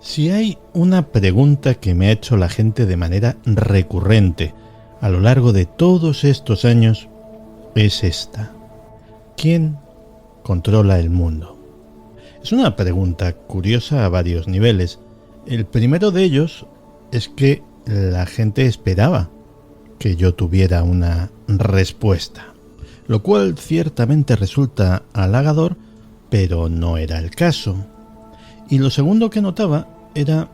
Si hay una pregunta que me ha hecho la gente de manera recurrente a lo largo de todos estos años, es esta. ¿Quién controla el mundo? Es una pregunta curiosa a varios niveles. El primero de ellos es que la gente esperaba que yo tuviera una respuesta, lo cual ciertamente resulta halagador, pero no era el caso. Y lo segundo que notaba era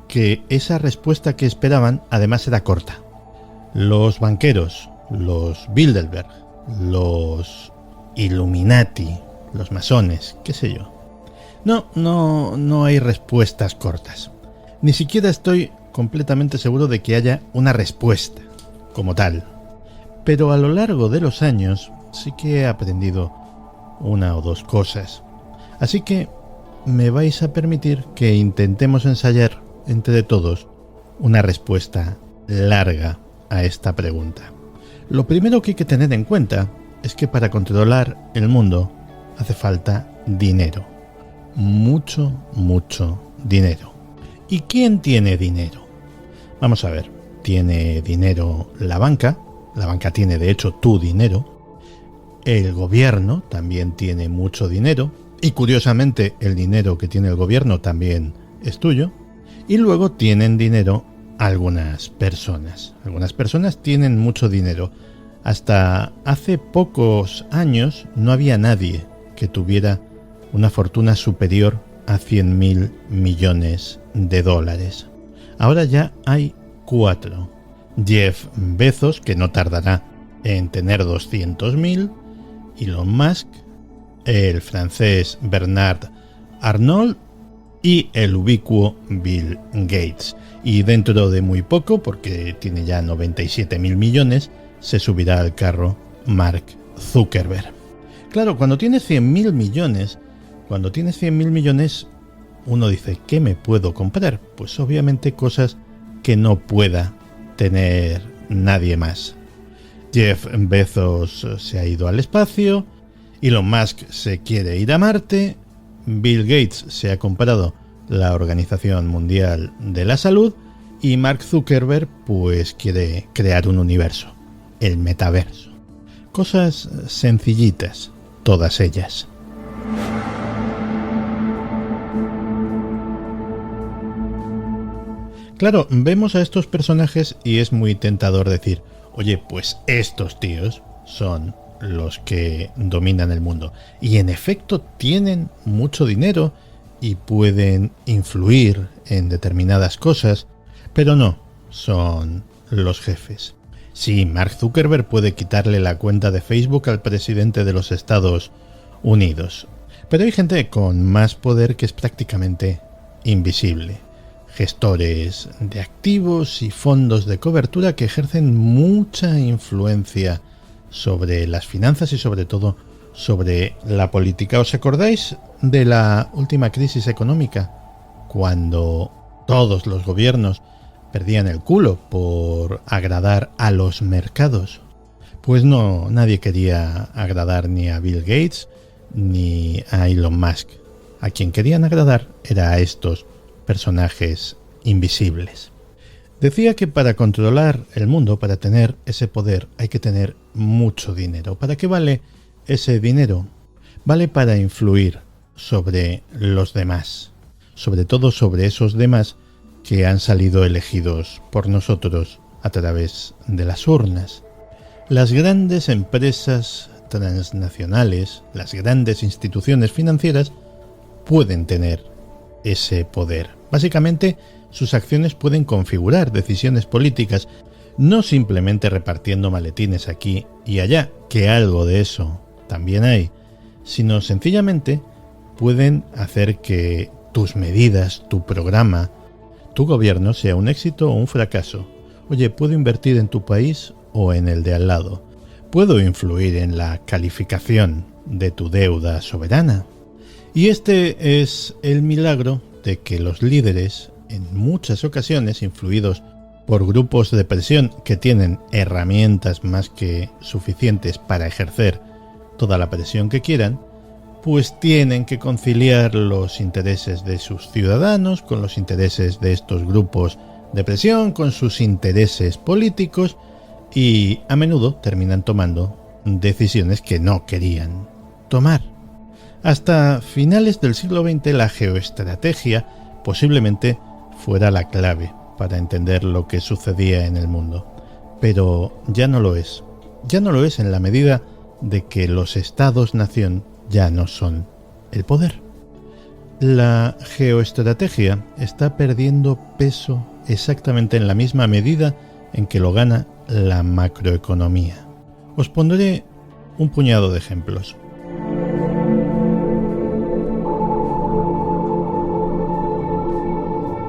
que esa respuesta que esperaban además era corta. Los banqueros, los Bilderberg, los Illuminati, los masones, qué sé yo. No hay respuestas cortas. Ni siquiera estoy completamente seguro de que haya una respuesta como tal. Pero a lo largo de los años sí que he aprendido una o dos cosas. Así que me vais a permitir que intentemos ensayar entre todos una respuesta larga a esta pregunta. Lo primero que hay que tener en cuenta es que para controlar el mundo hace falta dinero. Mucho dinero. ¿Y quién tiene dinero? Vamos a ver. Tiene dinero la banca tiene de hecho tu dinero. El gobierno también tiene mucho dinero. Y curiosamente el dinero que tiene el gobierno también es tuyo. Y luego tienen dinero algunas personas. Algunas personas tienen mucho dinero. Hasta hace pocos años no había nadie que tuviera una fortuna superior a 100.000 millones de dólares. Ahora ya hay 4. Jeff Bezos, que no tardará en tener 200.000, Elon Musk, el francés Bernard Arnault y el ubicuo Bill Gates. Y dentro de muy poco, porque tiene ya 97.000 millones, se subirá al carro Mark Zuckerberg. Claro, cuando tienes 100.000 millones, uno dice, ¿qué me puedo comprar? Pues obviamente cosas que no pueda tener nadie más. Jeff Bezos se ha ido al espacio, Elon Musk se quiere ir a Marte, Bill Gates se ha comprado la Organización Mundial de la Salud y Mark Zuckerberg pues quiere crear un universo, el metaverso. Cosas sencillitas, todas ellas. Claro, vemos a estos personajes y es muy tentador decir, oye, pues estos tíos son los que dominan el mundo. Y en efecto tienen mucho dinero y pueden influir en determinadas cosas, pero no son los jefes. Sí, Mark Zuckerberg puede quitarle la cuenta de Facebook al presidente de los Estados Unidos, pero hay gente con más poder que es prácticamente invisible. Gestores de activos y fondos de cobertura que ejercen mucha influencia sobre las finanzas y sobre todo sobre la política. ¿Os acordáis de la última crisis económica? Cuando todos los gobiernos perdían el culo por agradar a los mercados. Pues no, nadie quería agradar ni a Bill Gates ni a Elon Musk. A quien querían agradar era a estos personajes invisibles. Decía que para controlar el mundo, para tener ese poder, hay que tener mucho dinero. ¿Para qué vale ese dinero? Vale para influir sobre los demás, sobre todo sobre esos demás que han salido elegidos por nosotros a través de las urnas. Las grandes empresas transnacionales, las grandes instituciones financieras pueden tener ese poder. Básicamente, sus acciones pueden configurar decisiones políticas, no simplemente repartiendo maletines aquí y allá, que algo de eso también hay, sino sencillamente pueden hacer que tus medidas, tu programa, tu gobierno sea un éxito o un fracaso. Oye, ¿puedo invertir en tu país o en el de al lado? ¿Puedo influir en la calificación de tu deuda soberana? Y este es el milagro de que los líderes, en muchas ocasiones influidos por grupos de presión que tienen herramientas más que suficientes para ejercer toda la presión que quieran, pues tienen que conciliar los intereses de sus ciudadanos con los intereses de estos grupos de presión, con sus intereses políticos, y a menudo terminan tomando decisiones que no querían tomar. Hasta finales del siglo XX la geoestrategia posiblemente fuera la clave para entender lo que sucedía en el mundo, pero ya no lo es. Ya no lo es en la medida de que los estados-nación ya no son el poder. La geoestrategia está perdiendo peso exactamente en la misma medida en que lo gana la macroeconomía. Os pondré un puñado de ejemplos.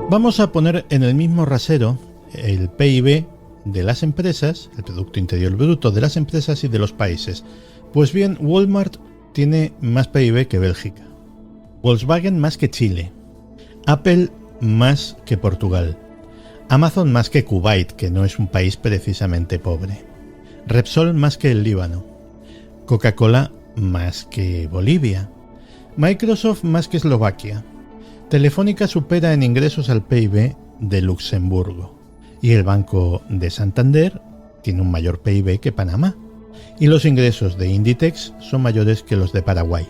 Vamos a poner en el mismo rasero el PIB de las empresas, el Producto Interior Bruto de las empresas y de los países. Pues bien, Walmart tiene más PIB que Bélgica, Volkswagen más que Chile, Apple más que Portugal, Amazon más que Kuwait, que no es un país precisamente pobre, Repsol más que el Líbano, Coca-Cola más que Bolivia, Microsoft más que Eslovaquia, Telefónica supera en ingresos al PIB de Luxemburgo, y el Banco de Santander tiene un mayor PIB que Panamá, y los ingresos de Inditex son mayores que los de Paraguay.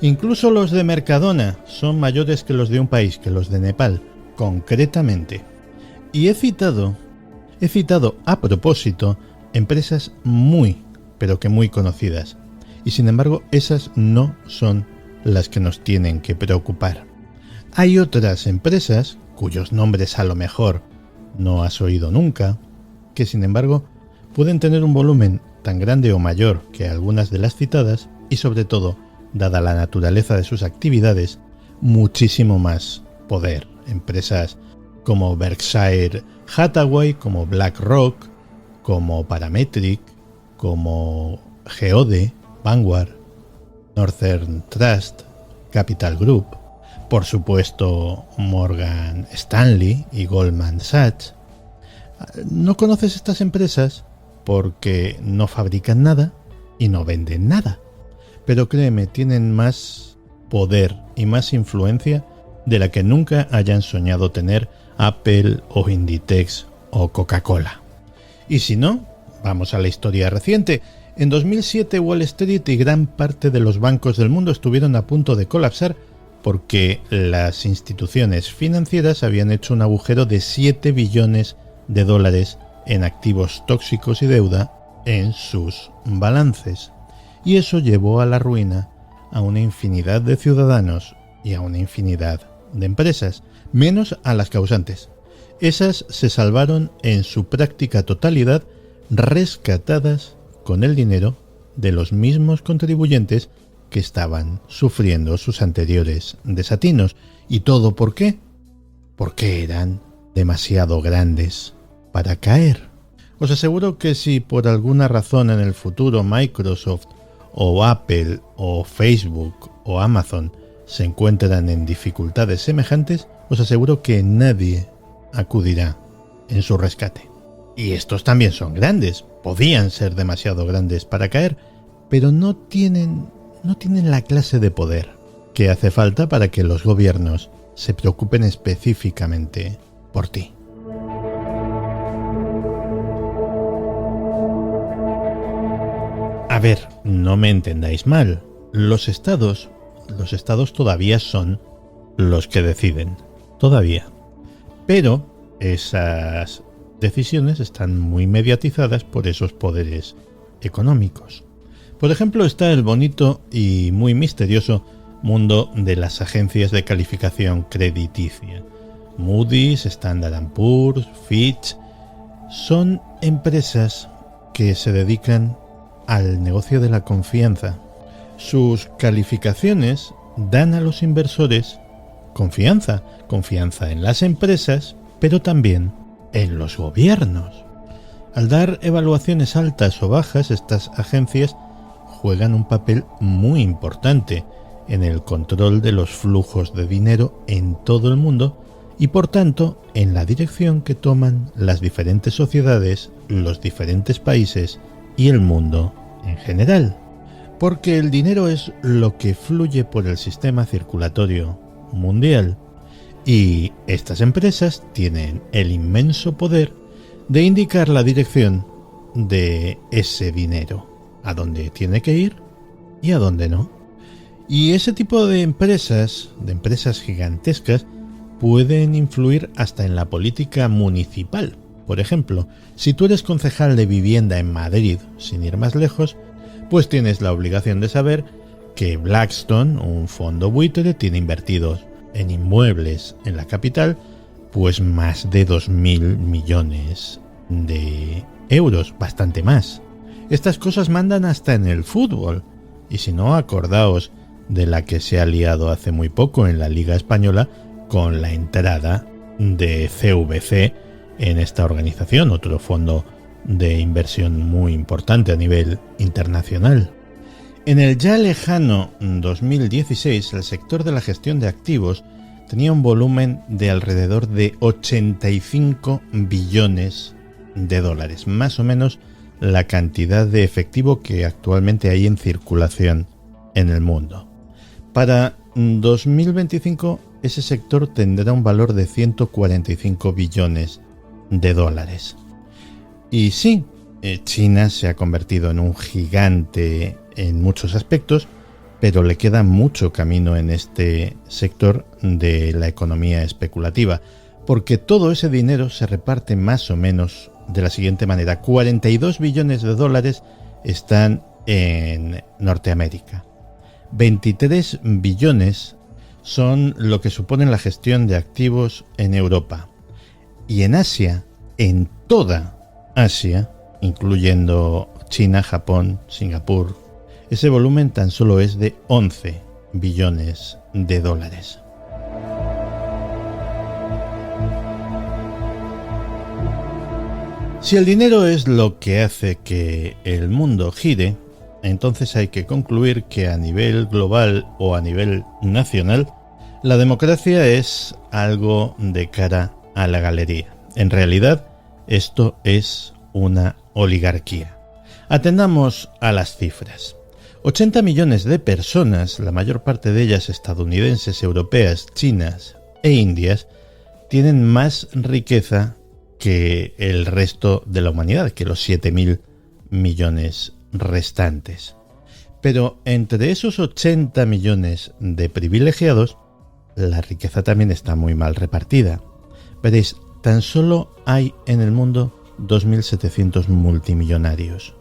Incluso los de Mercadona son mayores que los de un país, que los de Nepal, concretamente. Y he citado a propósito empresas muy, pero que muy conocidas. Y sin embargo, esas no son las que nos tienen que preocupar. Hay otras empresas, cuyos nombres a lo mejor no has oído nunca, que sin embargo pueden tener un volumen tan grande o mayor que algunas de las citadas y sobre todo, dada la naturaleza de sus actividades, muchísimo más poder. Empresas como Berkshire Hathaway, como BlackRock, como Parametric, como Geode, Vanguard, Northern Trust, Capital Group, por supuesto Morgan Stanley y Goldman Sachs. ¿No conoces estas empresas? Porque no fabrican nada y no venden nada. Pero créeme, tienen más poder y más influencia de la que nunca hayan soñado tener Apple o Inditex o Coca-Cola. Y si no, vamos a la historia reciente. En 2007 Wall Street y gran parte de los bancos del mundo estuvieron a punto de colapsar porque las instituciones financieras habían hecho un agujero de 7 billones de dólares en activos tóxicos y deuda en sus balances. Y eso llevó a la ruina a una infinidad de ciudadanos y a una infinidad de empresas, menos a las causantes. Esas se salvaron en su práctica totalidad, rescatadas con el dinero de los mismos contribuyentes que estaban sufriendo sus anteriores desatinos. ¿Y todo por qué? Porque eran demasiado grandes para caer. Os aseguro que si por alguna razón en el futuro Microsoft o Apple o Facebook o Amazon se encuentran en dificultades semejantes, os aseguro que nadie acudirá en su rescate. Y estos también son grandes, podían ser demasiado grandes para caer, pero no tienen la clase de poder que hace falta para que los gobiernos se preocupen específicamente por ti. A ver, no me entendáis mal, los estados todavía son los que deciden, todavía. Pero esas decisiones están muy mediatizadas por esos poderes económicos. Por ejemplo, está el bonito y muy misterioso mundo de las agencias de calificación crediticia. Moody's, Standard & Poor's, Fitch, son empresas que se dedican al negocio de la confianza. Sus calificaciones dan a los inversores confianza en las empresas, pero también en los gobiernos. Al dar evaluaciones altas o bajas, estas agencias juegan un papel muy importante en el control de los flujos de dinero en todo el mundo y por tanto en la dirección que toman las diferentes sociedades, los diferentes países y el mundo en general. Porque el dinero es lo que fluye por el sistema circulatorio mundial y estas empresas tienen el inmenso poder de indicar la dirección de ese dinero, a dónde tiene que ir y a dónde no. Y ese tipo de empresas gigantescas, pueden influir hasta en la política municipal. Por ejemplo, si tú eres concejal de vivienda en Madrid, sin ir más lejos, pues tienes la obligación de saber que Blackstone, un fondo buitre, tiene invertidos en inmuebles en la capital, pues más de 2.000 millones de euros, bastante más. Estas cosas mandan hasta en el fútbol. Y si no, acordaos de la que se ha liado hace muy poco en la Liga Española con la entrada de CVC en esta organización, otro fondo de inversión muy importante a nivel internacional. En el ya lejano 2016, el sector de la gestión de activos tenía un volumen de alrededor de 85 billones de dólares, más o menos la cantidad de efectivo que actualmente hay en circulación en el mundo. Para 2025, ese sector tendrá un valor de 145 billones de dólares. Y sí, China se ha convertido en un gigante en muchos aspectos, pero le queda mucho camino en este sector de la economía especulativa, porque todo ese dinero se reparte más o menos de la siguiente manera. 42 billones de dólares están en Norteamérica. 23 billones son lo que supone la gestión de activos en Europa. Y en Asia, en toda Asia, incluyendo China, Japón, Singapur, ese volumen tan solo es de 11 billones de dólares. Si el dinero es lo que hace que el mundo gire, entonces hay que concluir que a nivel global o a nivel nacional, la democracia es algo de cara a la galería. En realidad, esto es una oligarquía. Atendamos a las cifras. 80 millones de personas, la mayor parte de ellas estadounidenses, europeas, chinas e indias, tienen más riqueza que el resto de la humanidad, que los 7.000 millones restantes. Pero entre esos 80 millones de privilegiados, la riqueza también está muy mal repartida. Veréis, tan solo hay en el mundo 2.700 multimillonarios,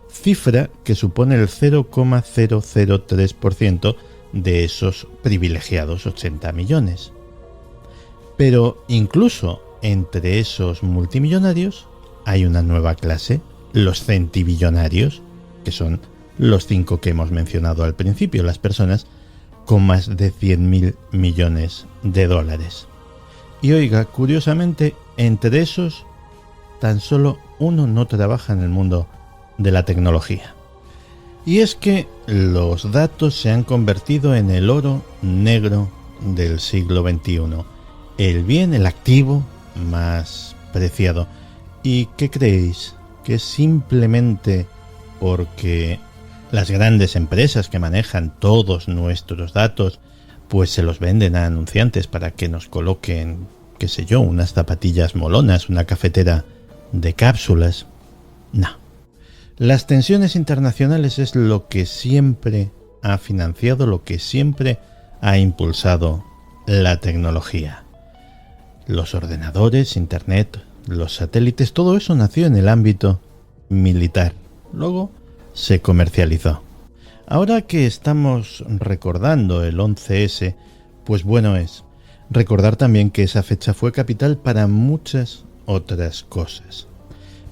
cifra que supone el 0,003% de esos privilegiados 80 millones. Pero incluso entre esos multimillonarios hay una nueva clase, los centibillonarios, que son los 5 que hemos mencionado al principio, las personas con más de 100.000 millones de dólares. Y oiga, curiosamente, entre esos, tan solo uno no trabaja en el mundo de la tecnología. Y es que los datos se han convertido en el oro negro del siglo XXI. El bien, el activo más preciado. ¿Y qué creéis? Que simplemente porque las grandes empresas que manejan todos nuestros datos, pues se los venden a anunciantes para que nos coloquen, qué sé yo, unas zapatillas molonas, una cafetera de cápsulas. No. Las tensiones internacionales es lo que siempre ha financiado, lo que siempre ha impulsado la tecnología. Los ordenadores, internet, los satélites, todo eso nació en el ámbito militar. Luego se comercializó. Ahora que estamos recordando el 11S, pues bueno es recordar también que esa fecha fue capital para muchas otras cosas.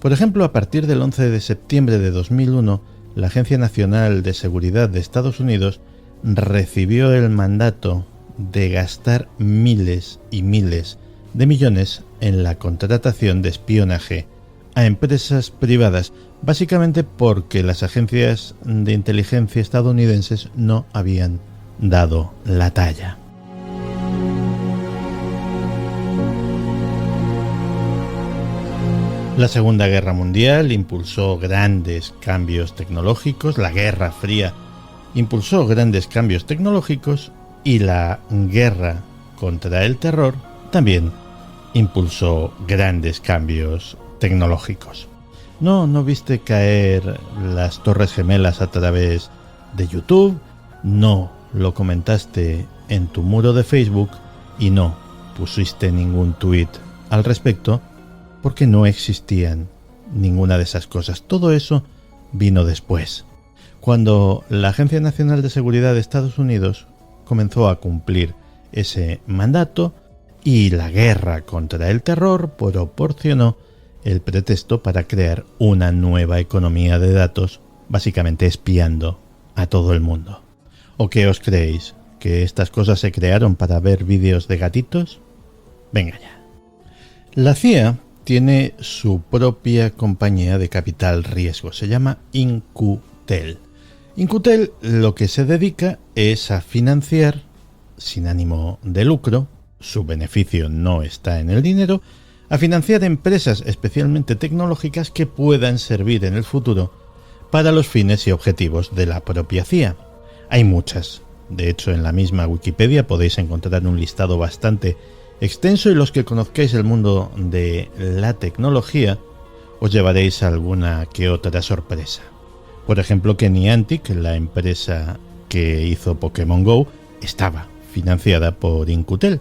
Por ejemplo, a partir del 11 de septiembre de 2001, la Agencia Nacional de Seguridad de Estados Unidos recibió el mandato de gastar miles y miles de millones en la contratación de espionaje a empresas privadas, básicamente porque las agencias de inteligencia estadounidenses no habían dado la talla. La Segunda Guerra Mundial impulsó grandes cambios tecnológicos, la Guerra Fría impulsó grandes cambios tecnológicos y la guerra contra el terror también impulsó grandes cambios tecnológicos. ¿No viste caer las Torres Gemelas a través de YouTube? ¿No lo comentaste en tu muro de Facebook? Y no pusiste ningún tuit al respecto porque no existían ninguna de esas cosas. Todo eso vino después, cuando la Agencia Nacional de Seguridad de Estados Unidos comenzó a cumplir ese mandato y la guerra contra el terror proporcionó el pretexto para crear una nueva economía de datos, básicamente espiando a todo el mundo. ¿O qué os creéis? ¿Que estas cosas se crearon para ver vídeos de gatitos? Venga ya. La CIA tiene su propia compañía de capital riesgo, se llama In-Q-Tel. In-Q-Tel lo que se dedica es a financiar, sin ánimo de lucro, su beneficio no está en el dinero, a financiar empresas especialmente tecnológicas que puedan servir en el futuro para los fines y objetivos de la propia CIA. Hay muchas. De hecho, en la misma Wikipedia podéis encontrar un listado bastante extenso y los que conozcáis el mundo de la tecnología os llevaréis alguna que otra sorpresa. Por ejemplo, que Niantic, la empresa que hizo Pokémon GO, estaba financiada por In-Q-Tel.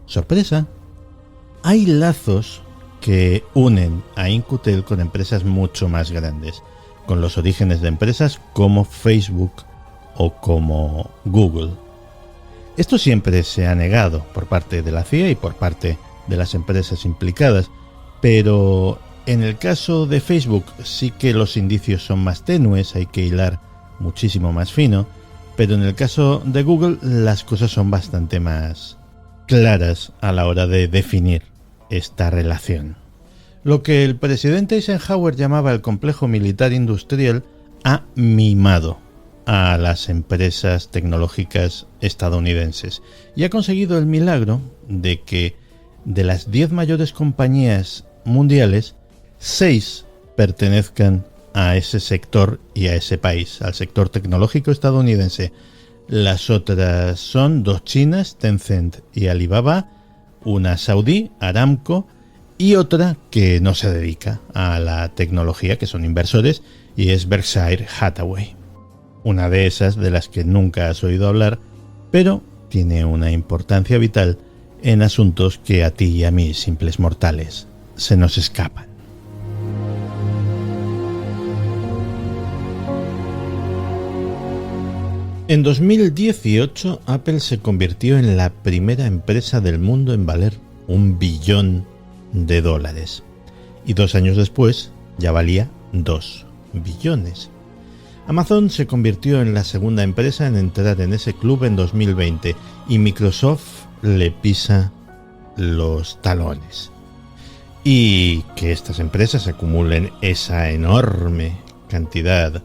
¡Sorpresa! Hay lazos que unen a In-Q-Tel con empresas mucho más grandes, con los orígenes de empresas como Facebook o como Google. Esto siempre se ha negado por parte de la CIA y por parte de las empresas implicadas, pero en el caso de Facebook sí que los indicios son más tenues, hay que hilar muchísimo más fino, pero en el caso de Google las cosas son bastante más claras a la hora de definir esta relación. Lo que el presidente Eisenhower llamaba el complejo militar industrial ha mimado a las empresas tecnológicas estadounidenses y ha conseguido el milagro de que de las 10 mayores compañías mundiales, 6 pertenezcan a ese sector y a ese país, al sector tecnológico estadounidense. Las otras son 2 chinas, Tencent y Alibaba, una saudí, Aramco, y otra que no se dedica a la tecnología, que son inversores, y es Berkshire Hathaway. Una de esas de las que nunca has oído hablar, pero tiene una importancia vital en asuntos que a ti y a mí, simples mortales, se nos escapan. En 2018, Apple se convirtió en la primera empresa del mundo en valer $1 billón. Y 2 años después ya valía 2 billones. Amazon se convirtió en la segunda empresa en entrar en ese club en 2020 y Microsoft le pisa los talones. Y que estas empresas acumulen esa enorme cantidad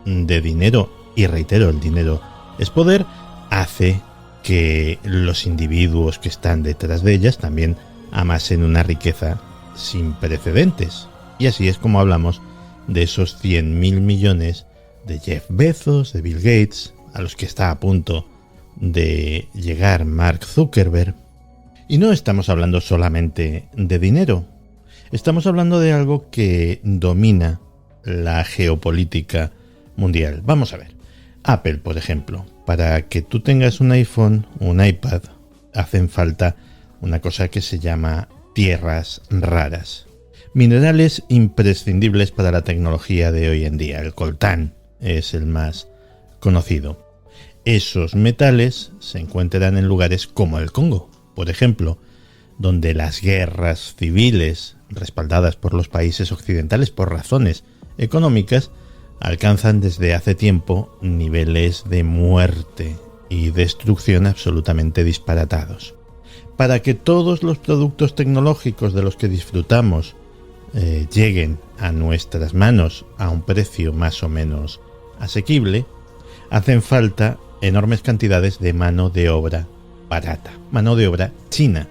de dinero, y reitero, el dinero es poder, hace que los individuos que están detrás de ellas también amasen una riqueza sin precedentes. Y así es como hablamos de esos 100.000 millones de Jeff Bezos, de Bill Gates, a los que está a punto de llegar Mark Zuckerberg. Y no estamos hablando solamente de dinero, estamos hablando de algo que domina la geopolítica mundial. Vamos a ver, Apple, por ejemplo, para que tú tengas un iPhone, un iPad, hacen falta una cosa que se llama tierras raras, minerales imprescindibles para la tecnología de hoy en día. El coltán es el más conocido. Esos metales se encuentran en lugares como el Congo, por ejemplo, donde las guerras civiles respaldadas por los países occidentales por razones económicas alcanzan desde hace tiempo niveles de muerte y destrucción absolutamente disparatados. Para que todos los productos tecnológicos de los que disfrutamos lleguen a nuestras manos a un precio más o menos asequible, hacen falta enormes cantidades de mano de obra barata, mano de obra china.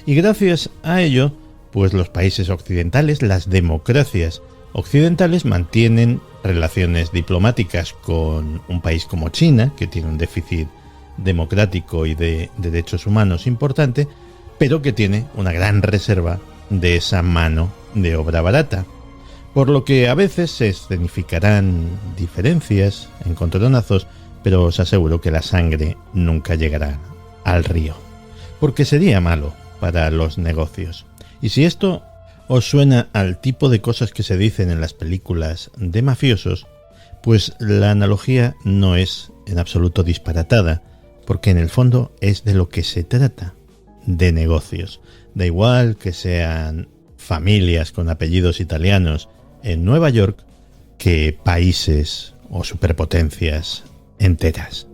Y gracias a ello, pues los países occidentales, las democracias occidentales mantienen relaciones diplomáticas con un país como China, que tiene un déficit democrático y de derechos humanos importante, pero que tiene una gran reserva de esa mano de obra barata. Por lo que a veces se escenificarán diferencias, encontronazos, pero os aseguro que la sangre nunca llegará al río, porque sería malo para los negocios. Y si esto os suena al tipo de cosas que se dicen en las películas de mafiosos, pues la analogía no es en absoluto disparatada, porque en el fondo es de lo que se trata, de negocios. Da igual que sean familias con apellidos italianos en Nueva York que países o superpotencias enteras.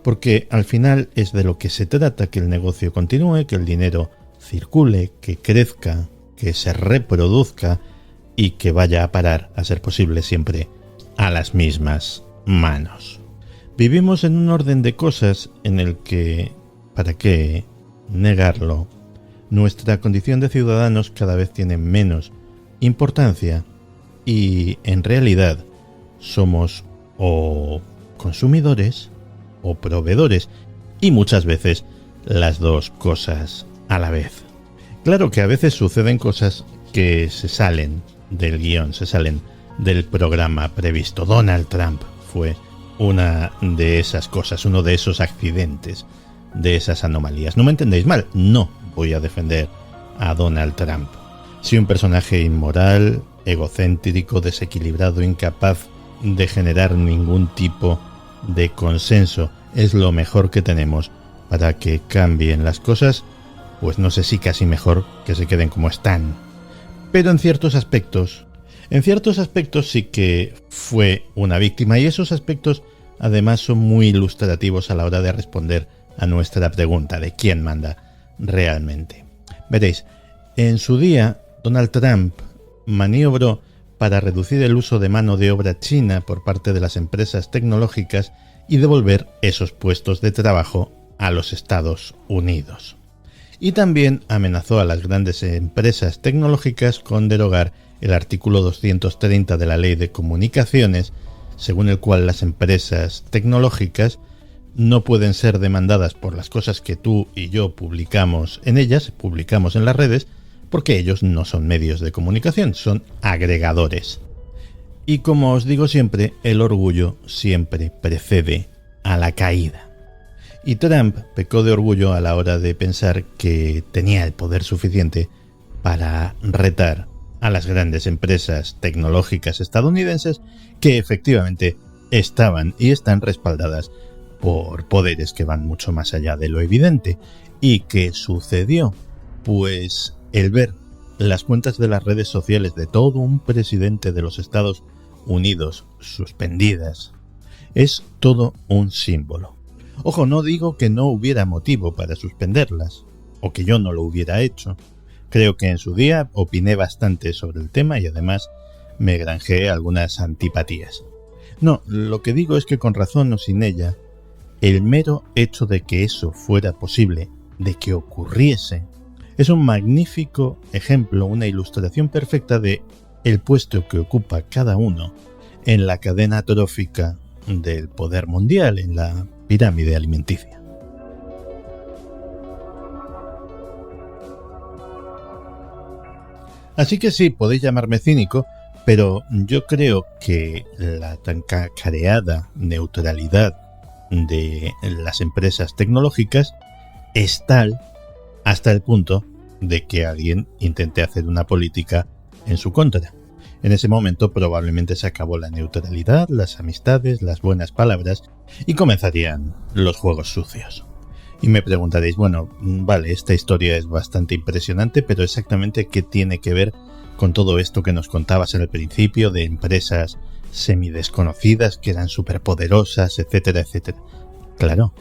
Porque al final es de lo que se trata, que el negocio continúe, que el dinero circule, que crezca, que se reproduzca y que vaya a parar, a ser posible siempre, a las mismas manos. Vivimos en un orden de cosas en el que, ¿para qué negarlo?, nuestra condición de ciudadanos cada vez tiene menos importancia y en realidad somos o consumidores o proveedores, y muchas veces las dos cosas a la vez. Claro que a veces suceden cosas que se salen del guión, se salen del programa previsto. Donald Trump fue una de esas cosas, uno de esos accidentes, de esas anomalías. No me entendéis mal, no voy a defender a Donald Trump. Si un personaje inmoral, egocéntrico, desequilibrado, incapaz de generar ningún tipo de consenso es lo mejor que tenemos para que cambien las cosas, pues no sé si casi mejor que se queden como están. Pero en ciertos aspectos sí que fue una víctima, y esos aspectos además son muy ilustrativos a la hora de responder a nuestra pregunta de quién manda realmente. Veréis, en su día Donald Trump maniobró para reducir el uso de mano de obra china por parte de las empresas tecnológicas y devolver esos puestos de trabajo a los Estados Unidos. Y también amenazó a las grandes empresas tecnológicas con derogar el artículo 230 de la Ley de Comunicaciones, según el cual las empresas tecnológicas no pueden ser demandadas por las cosas que tú y yo publicamos en ellas, publicamos en las redes, porque ellos no son medios de comunicación, son agregadores. Y como os digo siempre, el orgullo siempre precede a la caída. Y Trump pecó de orgullo a la hora de pensar que tenía el poder suficiente para retar a las grandes empresas tecnológicas estadounidenses, que efectivamente estaban y están respaldadas por poderes que van mucho más allá de lo evidente. ¿Y qué sucedió? Pues el ver las cuentas de las redes sociales de todo un presidente de los Estados Unidos suspendidas es todo un símbolo. Ojo, no digo que no hubiera motivo para suspenderlas, o que yo no lo hubiera hecho. Creo que en su día opiné bastante sobre el tema y además me granjeé algunas antipatías. No, lo que digo es que con razón o sin ella, el mero hecho de que eso fuera posible, de que ocurriese, es un magnífico ejemplo, una ilustración perfecta de el puesto que ocupa cada uno en la cadena trófica del poder mundial, en la pirámide alimenticia. Así que sí, podéis llamarme cínico, pero yo creo que la tan cacareada neutralidad de las empresas tecnológicas es tal hasta el punto de que alguien intente hacer una política en su contra. En ese momento probablemente se acabó la neutralidad, las amistades, las buenas palabras y comenzarían los juegos sucios. Y me preguntaréis, bueno, vale, esta historia es bastante impresionante, pero exactamente qué tiene que ver con todo esto que nos contabas en el principio de empresas semidesconocidas que eran superpoderosas, etcétera, etcétera. Claro,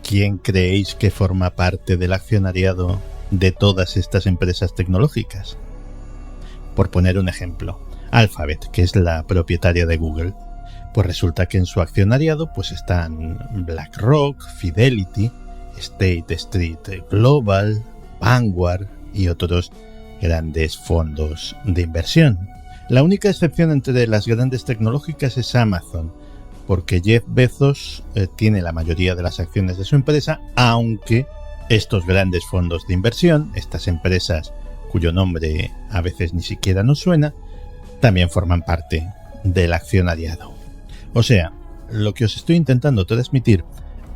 ¿quién creéis que forma parte del accionariado de todas estas empresas tecnológicas? Por poner un ejemplo, Alphabet, que es la propietaria de Google, pues resulta que en su accionariado pues están BlackRock, Fidelity, State Street Global, Vanguard y otros grandes fondos de inversión. La única excepción entre las grandes tecnológicas es Amazon, porque Jeff Bezos tiene la mayoría de las acciones de su empresa, aunque estos grandes fondos de inversión, estas empresas cuyo nombre a veces ni siquiera nos suena, también forman parte del accionariado. O sea, lo que os estoy intentando transmitir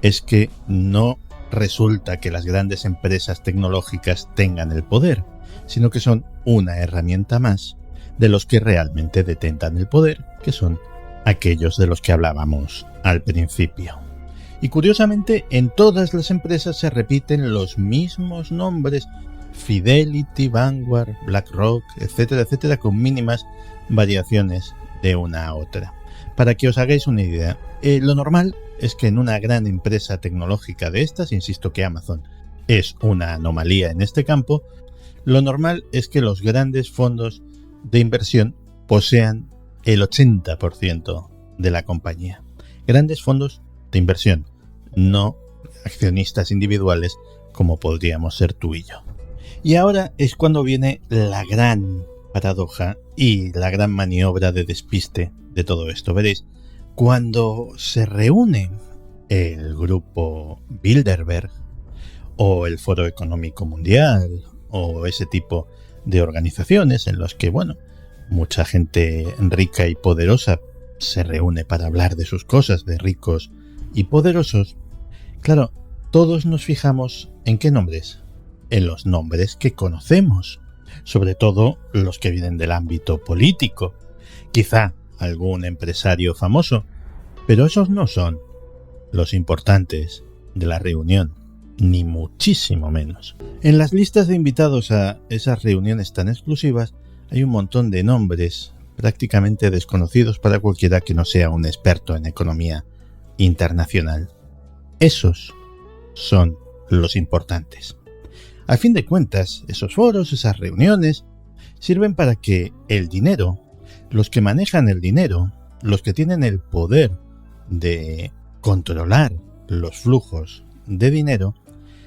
es que no resulta que las grandes empresas tecnológicas tengan el poder, sino que son una herramienta más de los que realmente detentan el poder, que son aquellos de los que hablábamos al principio. Y curiosamente, en todas las empresas se repiten los mismos nombres: Fidelity, Vanguard, BlackRock, etcétera, etcétera, con mínimas variaciones de una a otra. Para que os hagáis una idea, lo normal es que en una gran empresa tecnológica de estas, insisto que Amazon es una anomalía en este campo, lo normal es que los grandes fondos de inversión posean el 80% de la compañía. Grandes fondos de inversión, no accionistas individuales como podríamos ser tú y yo. Y ahora es cuando viene la gran paradoja y la gran maniobra de despiste de todo esto. Veréis, cuando se reúne el grupo Bilderberg o el Foro Económico Mundial o ese tipo de organizaciones en los que, mucha gente rica y poderosa se reúne para hablar de sus cosas, de ricos y poderosos, claro, todos nos fijamos ¿en qué nombres? En los nombres que conocemos, sobre todo los que vienen del ámbito político, quizá algún empresario famoso, pero esos no son los importantes de la reunión, ni muchísimo menos. En las listas de invitados a esas reuniones tan exclusivas hay un montón de nombres prácticamente desconocidos para cualquiera que no sea un experto en economía internacional. Esos son los importantes. A fin de cuentas, esos foros, esas reuniones, sirven para que el dinero, los que manejan el dinero, los que tienen el poder de controlar los flujos de dinero,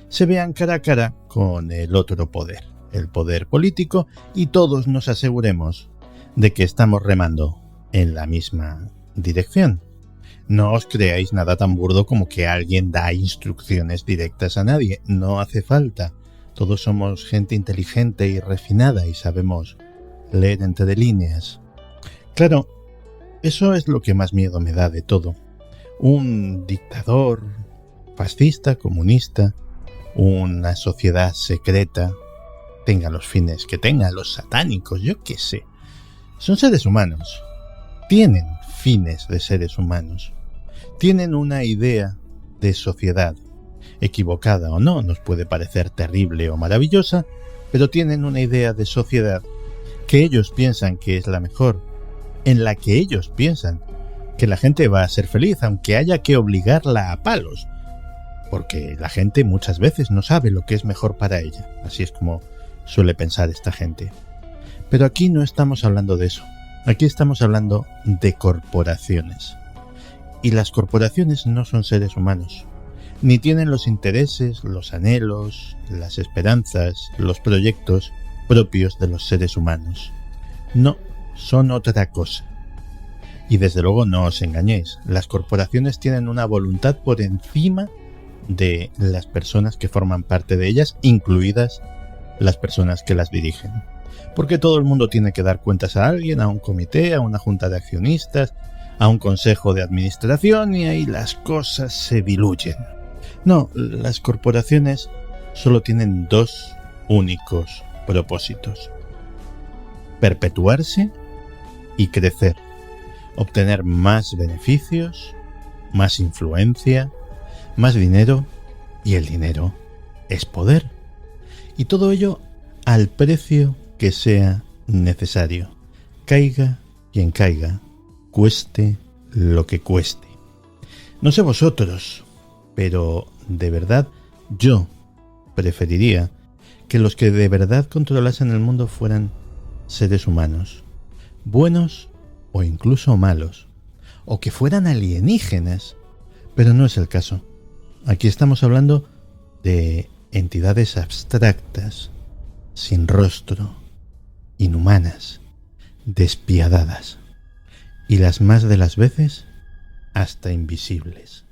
se vean cara a cara con el otro poder, el poder político, y todos nos aseguremos de que estamos remando en la misma dirección. No os creáis nada tan burdo como que alguien da instrucciones directas a nadie. No hace falta. Todos somos gente inteligente y refinada y sabemos leer entre líneas. Claro, eso es lo que más miedo me da de todo. Un dictador fascista, comunista, una sociedad secreta, tenga los fines que tenga, los satánicos, yo qué sé. Son seres humanos. Tienen fines de seres humanos. Tienen una idea de sociedad. Equivocada o no, nos puede parecer terrible o maravillosa, pero tienen una idea de sociedad que ellos piensan que es la mejor, en la que ellos piensan que la gente va a ser feliz, aunque haya que obligarla a palos, porque la gente muchas veces no sabe lo que es mejor para ella. Así es como suele pensar esta gente. Pero aquí no estamos hablando de eso. Aquí estamos hablando de corporaciones. Y las corporaciones no son seres humanos. Ni tienen los intereses, los anhelos, las esperanzas, los proyectos propios de los seres humanos. No, son otra cosa. Y desde luego no os engañéis, las corporaciones tienen una voluntad por encima de las personas que forman parte de ellas, incluidas las personas que las dirigen. Porque todo el mundo tiene que dar cuentas a alguien, a un comité, a una junta de accionistas, a un consejo de administración, y ahí las cosas se diluyen. No, las corporaciones solo tienen dos únicos propósitos: perpetuarse y crecer, obtener más beneficios, más influencia, más dinero, y el dinero es poder. Y todo ello al precio que sea necesario. Caiga quien caiga, cueste lo que cueste. No sé vosotros, pero de verdad yo preferiría que los que de verdad controlasen el mundo fueran seres humanos, buenos o incluso malos, o que fueran alienígenas, pero no es el caso. Aquí estamos hablando de entidades abstractas, sin rostro, inhumanas, despiadadas, y las más de las veces hasta invisibles.